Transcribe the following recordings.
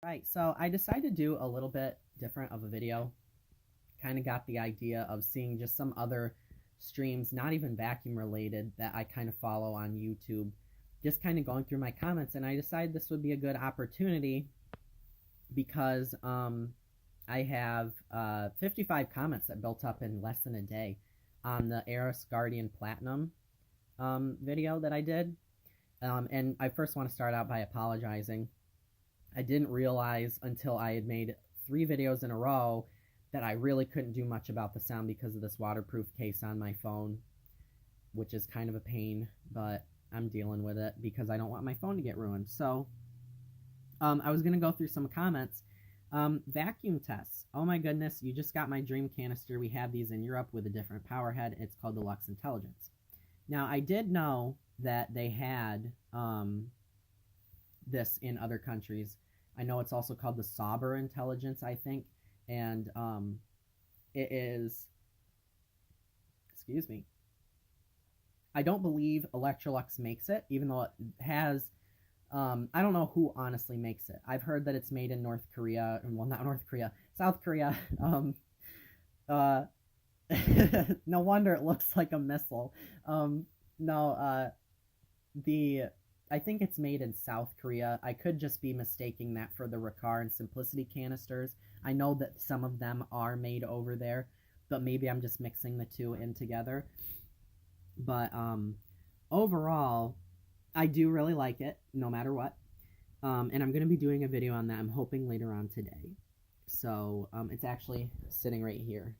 Right, so I decided to do a little bit different of a video. Kind of got the idea of seeing just some other streams, not even vacuum related, that I kind of follow on YouTube. Just kind of going through my comments, and I decided this would be a good opportunity because I have 55 comments that built up in less than a day on the Aerus Guardian Platinum video that I did. And I first want to start out by apologizing. I didn't realize until I had made 3 videos in a row that I really couldn't do much about the sound because of this waterproof case on my phone, which is kind of a pain, but I'm dealing with it because I don't want my phone to get ruined. So I was going to go through some comments. Vacuum tests. Oh my goodness, you just got my dream canister. We have these in Europe with a different power head. It's called the Lux Intelligence. Now, I did know that they had this in other countries. I know it's also called the Sauber Intelligence, I think, and it is, excuse me, I don't believe Electrolux makes it, even though it has, I don't know who honestly makes it. I've heard that it's made in North Korea, well, not North Korea, South Korea. Uh, no wonder it looks like a missile. No, the I think it's made in South Korea. I could just be mistaking that for the Ricard and Simplicity canisters. I know that some of them are made over there, but maybe I'm just mixing the two in together. But overall, I do really like it, no matter what. And I'm going to be doing a video on that, I'm hoping, later on today. So it's actually sitting right here.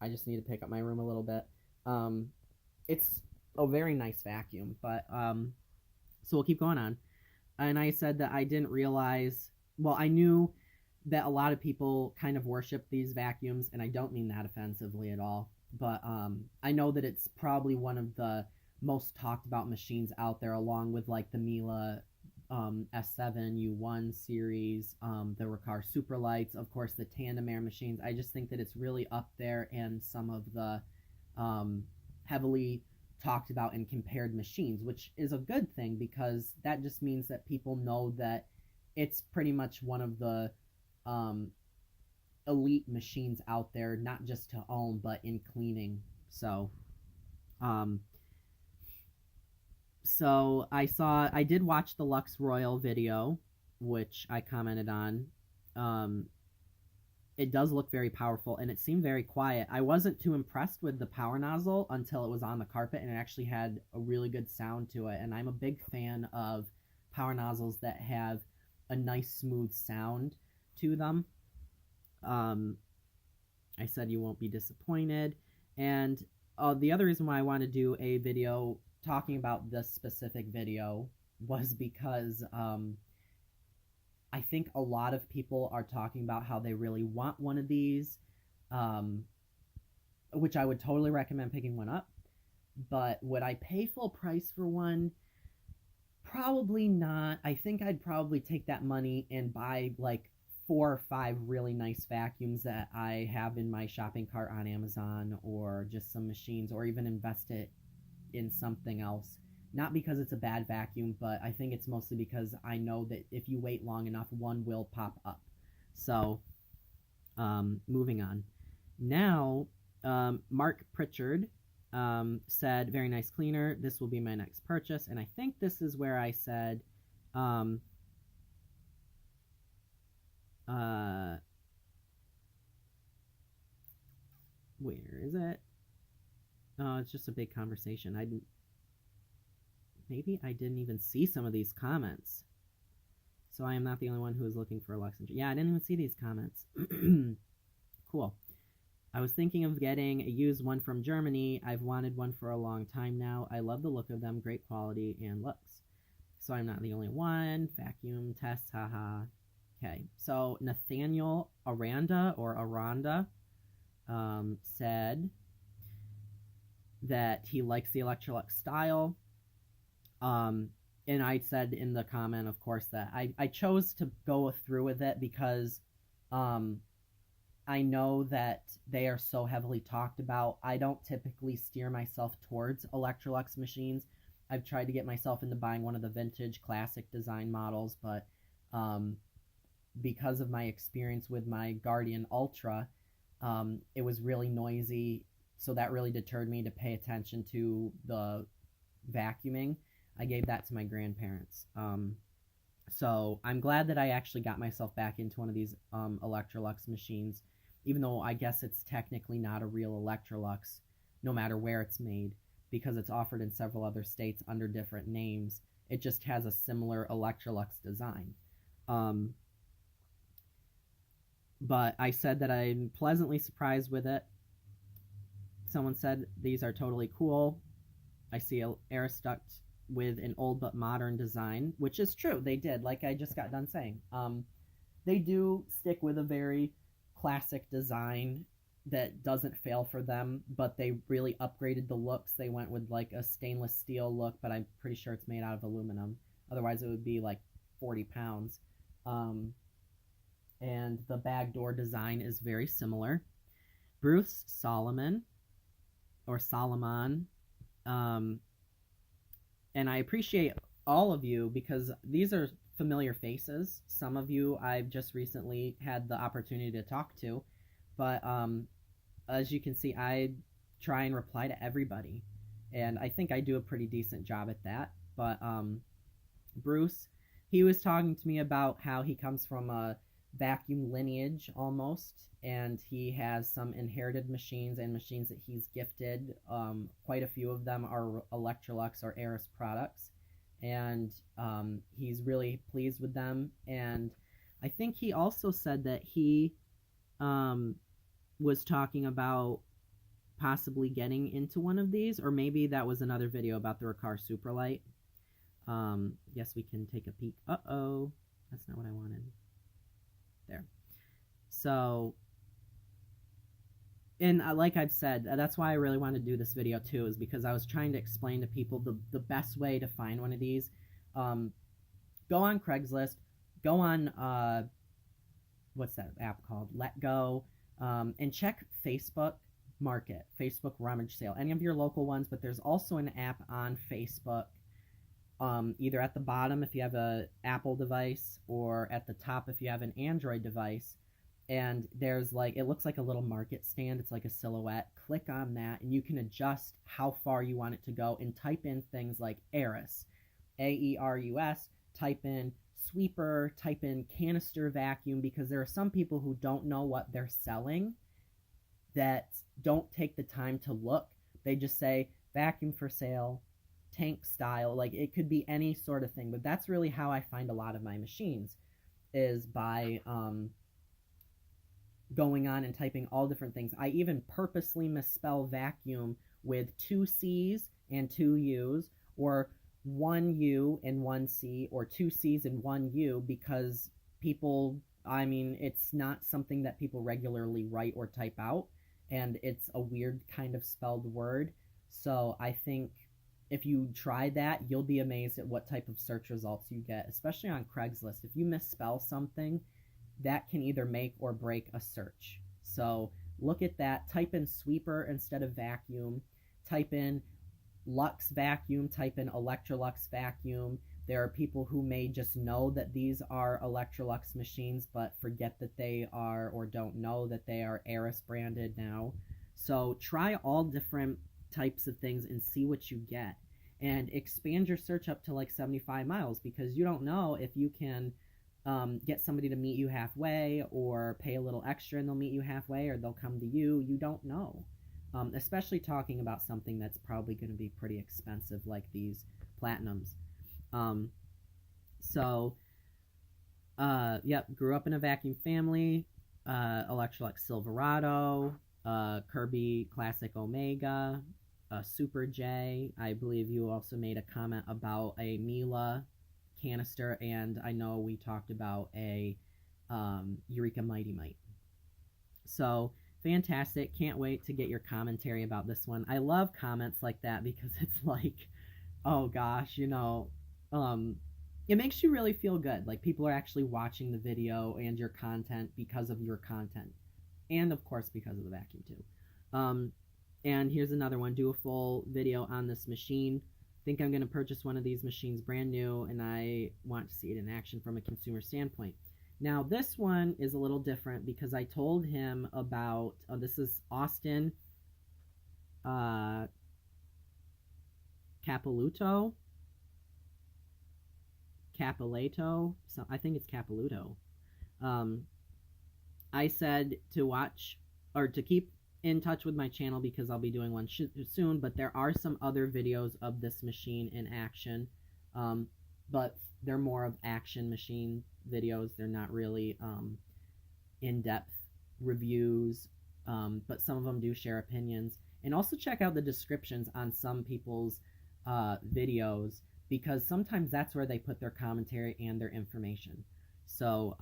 I just need to pick up my room a little bit. It's a very nice vacuum, but so we'll keep going on. And I said that I didn't realize, well, I knew that a lot of people kind of worship these vacuums, and I don't mean that offensively at all, but I know that it's probably one of the most talked about machines out there, along with like the Miele S7 U1 series, the Ricard Superlights, of course the Tandem Air machines. I just think that it's really up there, and some of the heavily talked about and compared machines, which is a good thing because that just means that people know that it's pretty much one of the elite machines out there, not just to own, but in cleaning. So I did watch the Lux Royal video, which I commented on. It does look very powerful, and it seemed very quiet. I wasn't too impressed with the power nozzle until it was on the carpet, and it actually had a really good sound to it. And I'm a big fan of power nozzles that have a nice smooth sound to them. I said you won't be disappointed. And the other reason why I want to do a video talking about this specific video was because I think a lot of people are talking about how they really want one of these, which I would totally recommend picking one up. But would I pay full price for one? Probably not. I think I'd probably take that money and buy like 4 or 5 really nice vacuums that I have in my shopping cart on Amazon, or just some machines, or even invest it in something else. Not because it's a bad vacuum, but I think it's mostly because I know that if you wait long enough, one will pop up. So, moving on. Now, Mark Pritchard said, very nice cleaner. This will be my next purchase. And I think this is where I said, where is it? Oh, it's just a big conversation. Maybe I didn't even see some of these comments. So I am not the only one who is looking for a Lux. Yeah, I didn't even see these comments. Cool. I was thinking of getting a used one from Germany. I've wanted one for a long time now. I love the look of them, great quality and looks. So I'm not the only one. Vacuum tests, haha. Okay, so Nathaniel Aranda said that he likes the Electrolux style. And I said in the comment, of course, that I chose to go through with it because I know that they are so heavily talked about. I don't typically steer myself towards Electrolux machines. I've tried to get myself into buying one of the vintage classic design models, but Because of my experience with my Guardian Ultra, it was really noisy, so that really deterred me to pay attention to the vacuuming. I gave that to my grandparents. So I'm glad that I actually got myself back into one of these Electrolux machines, even though I guess it's technically not a real Electrolux, no matter where it's made, because it's offered in several other states under different names. It just has a similar Electrolux design. But I said that I'm pleasantly surprised with it. Someone said these are totally cool. I see aerus duct with an old but modern design, which is true. They did, like I just got done saying. They do stick with a very classic design that doesn't fail for them, but they really upgraded the looks. They went with like a stainless steel look, but I'm pretty sure it's made out of aluminum. Otherwise, it would be like 40 pounds. And the bag door design is very similar. Bruce Solomon, or Solomon, and I appreciate all of you because these are familiar faces. Some of you I've just recently had the opportunity to talk to, but as you can see, I try and reply to everybody, and I think I do a pretty decent job at that. But Bruce, he was talking to me about how he comes from a vacuum lineage almost, and he has some inherited machines and machines that he's gifted. Quite a few of them are Electrolux or Aerus products, and he's really pleased with them. And I think he also said that he was talking about possibly getting into one of these, or maybe that was another video about the Riccar Superlight. Yes, we can take a peek. Uh-oh, that's not what I wanted. There. So, and like I've said, that's why I really wanted to do this video too, is because I was trying to explain to people the best way to find one of these. Go on Craigslist, go on, what's that app called? Let Go, and check Facebook Market, Facebook Rummage Sale, any of your local ones, but there's also an app on Facebook, either at the bottom if you have an Apple device or at the top if you have an Android device, and there's like, it looks like a little market stand. It's like a silhouette. Click on that and you can adjust how far you want it to go and type in things like aerus, A-E-R-U-S, type in sweeper, type in canister vacuum, because there are some people who don't know what they're selling that don't take the time to look. They just say vacuum for sale, tank style, like it could be any sort of thing. But that's really how I find a lot of my machines, is by going on and typing all different things. I even purposely misspell vacuum with 2 C's and 2 U's, or 1 U and 1 C, or 2 C's and 1 U, because people, I mean, it's not something that people regularly write or type out, and it's a weird kind of spelled word. So I think if you try that, you'll be amazed at what type of search results you get, especially on Craigslist. If you misspell something, that can either make or break a search. So look at that. Type in sweeper instead of vacuum. Type in Lux vacuum. Type in Electrolux vacuum. There are people who may just know that these are Electrolux machines, but forget that they are, or don't know that they are Aerus branded now. So try all different types of things and see what you get. And expand your search up to like 75 miles, because you don't know if you can get somebody to meet you halfway, or pay a little extra and they'll meet you halfway, or they'll come to you. You don't know. Especially talking about something that's probably going to be pretty expensive, like these Platinums. Yep, grew up in a vacuum family. Electrolux Silverado, Kirby Classic Omega, Super J. I believe you also made a comment about a Miele canister, and I know we talked about a Eureka Mighty Mite. So fantastic. Can't wait to get your commentary about this one. I love comments like that because it's like, oh gosh, you know, it makes you really feel good. Like people are actually watching the video and your content because of your content, and of course because of the vacuum too. And here's another one. Do a full video on this machine. think I'm going to purchase one of these machines brand new, and I want to see it in action from a consumer standpoint. Now, this one is a little different because I told him about, this is Austin Capiluto, so I think it's Capiluto. I said to watch or to keep in touch with my channel because I'll be doing one soon, but there are some other videos of this machine in action, but they're more of action machine videos. They're not really in-depth reviews, but some of them do share opinions. And also check out the descriptions on some people's videos, because sometimes that's where they put their commentary and their information. So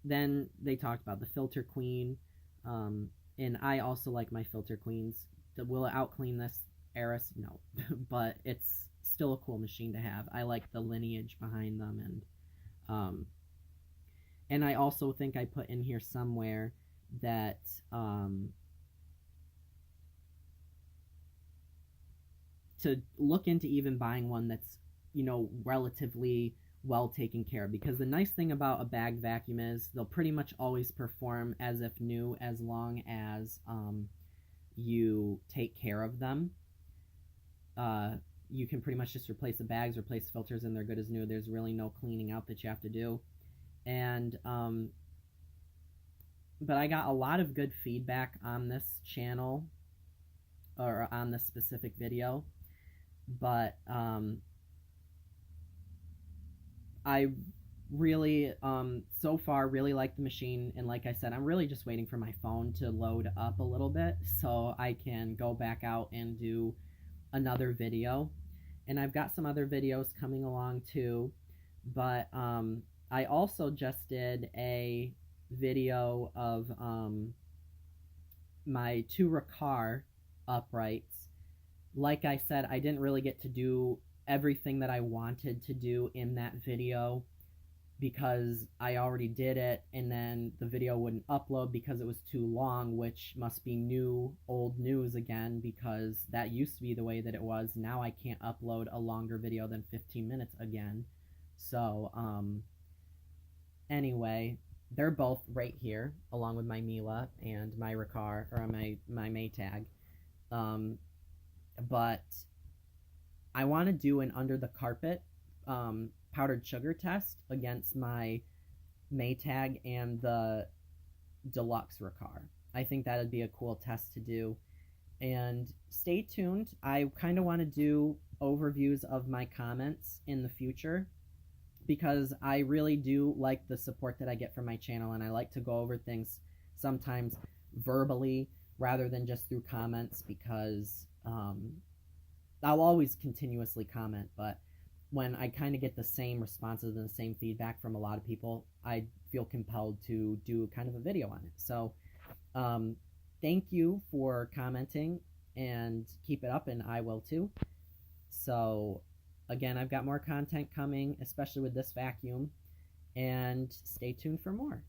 then they talked about the filter queen, and I also like my filter queens. Will it out clean this aerus? No, but it's still a cool machine to have. I like the lineage behind them, and I also think I put in here somewhere that to look into even buying one that's, you know, relatively well taken care of, because the nice thing about a bag vacuum is they'll pretty much always perform as if new, as long as you take care of them. You can pretty much just replace the bags, replace filters, and they're good as new. There's really no cleaning out that you have to do. And but I got a lot of good feedback on this channel, or on this specific video, but I really so far really like the machine, and like I said, I'm really just waiting for my phone to load up a little bit so I can go back out and do another video. And I've got some other videos coming along too, but I also just did a video of my 2 Riccar uprights. Like I said, I didn't really get to do everything that I wanted to do in that video because I already did it, and then the video wouldn't upload because it was too long, which must be old news again, because that used to be the way that it was. Now I can't upload a longer video than 15 minutes again. So anyway, they're both right here along with my Miele and my Riccar, or my Maytag. But I want to do an under the carpet powdered sugar test against my Maytag and the Deluxe Riccar. I think that would be a cool test to do. And stay tuned. I kind of want to do overviews of my comments in the future, because I really do like the support that I get from my channel, and I like to go over things sometimes verbally rather than just through comments, because I'll always continuously comment, but when I kind of get the same responses and the same feedback from a lot of people, I feel compelled to do kind of a video on it. So thank you for commenting, and keep it up, and I will too. So again, I've got more content coming, especially with this vacuum, and stay tuned for more.